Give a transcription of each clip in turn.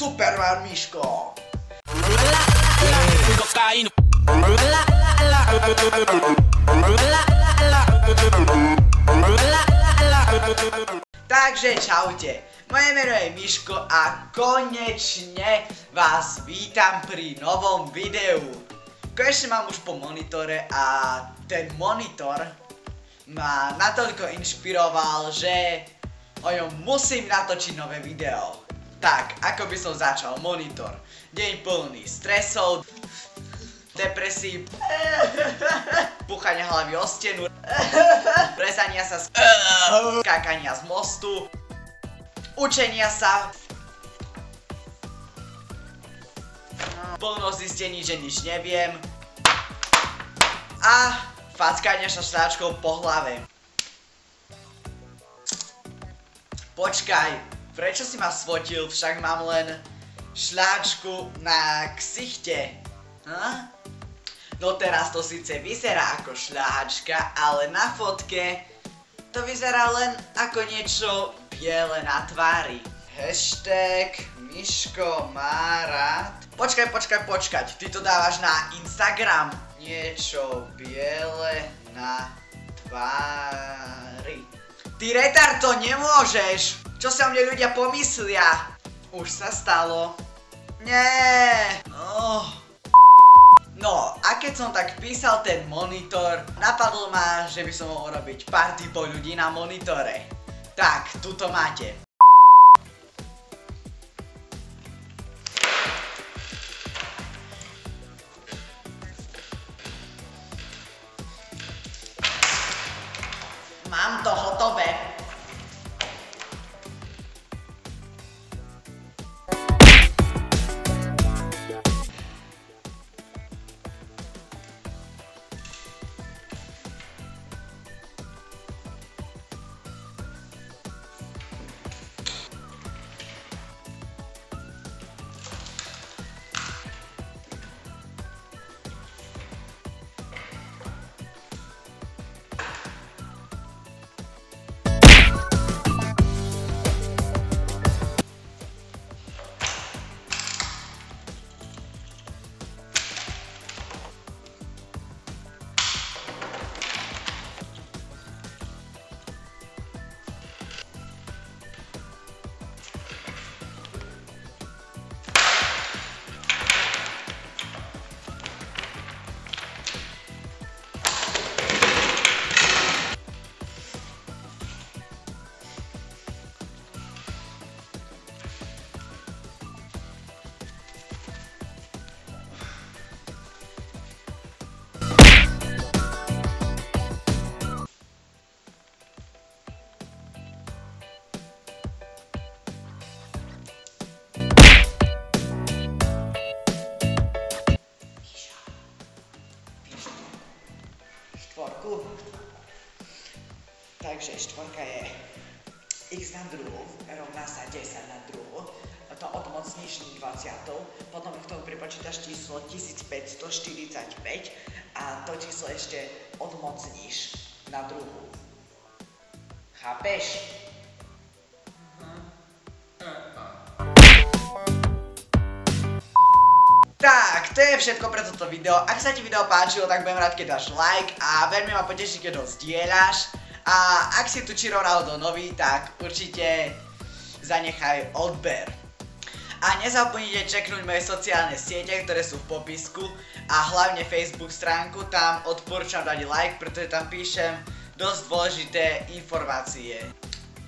Superman Miško. Takže čaute, moje meno je Miško a konečne vás vítam pri novom videu. Konečne mám už po monitore a ten monitor ma natoľko inšpiroval, že o ňom musím natočiť nové video. Tak, ako by som začal, monitor. Deň plný stresov, depresí, puchania hlavy o stenu, presania sa skákania z mostu, učenia sa, plno zistení, že nič neviem a fackania sa šláčkou po hlave. Počkaj, prečo si ma sfotil, však mám len šláčku na ksichte. No teraz to síce vyzerá ako šľahačka, ale na fotke to vyzerá len ako niečo biele na tvári. Hashtag Miško má rád. Počkaj, ty to dávaš na Instagram. Niečo biele na tvári. Ty retard, to nemôžeš! Čo sa o mne ľudia pomyslia? Už sa stalo. Nie. No, a keď som tak písal ten monitor, napadlo ma, že by som mohol robiť party po ľudí na monitore. Tak, tuto máte. Mám to hotové. Takže štvorka je x na druhú, rovná sa 10 na druhú, to odmocníš 20, potom k tomu pripočítaš číslo 1545 a to číslo ešte odmocníš na druhú. Chápeš? Tak, to je všetko pre toto video. Ak sa ti video páčilo, tak budem rád, keď dáš like a veľmi ma poteší, keď ho zdieľaš. A ak si tu čiro náhodou nový, tak určite zanechaj odber. A nezabudnite čeknúť moje sociálne siete, ktoré sú v popisku a hlavne Facebook stránku, tam odporúčam dať like, pretože tam píšem dosť dôležité informácie.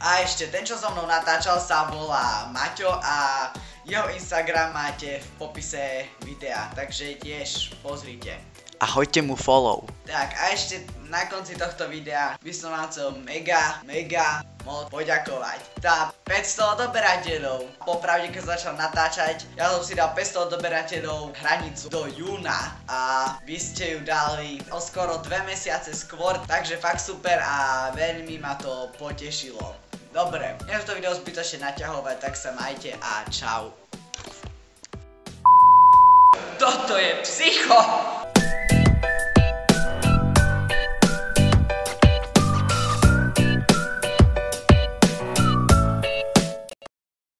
A ešte ten, čo so mnou natáčal, sa volá Maťo a jeho Instagram máte v popise videa, takže tiež pozrite. A hoďte mu follow. Tak a ešte na konci tohto videa by som vám chcel mega moc poďakovať. Tá 500 odoberateľov. Popravde, keď začal natáčať, ja som si dal 500 odoberateľov hranicu do júna a vy ste ju dali o skoro 2 mesiace skôr, takže fakt super a veľmi ma to potešilo. Dobre, nech to video zbytočne naťahovať, tak sa majte a čau. Toto je psycho!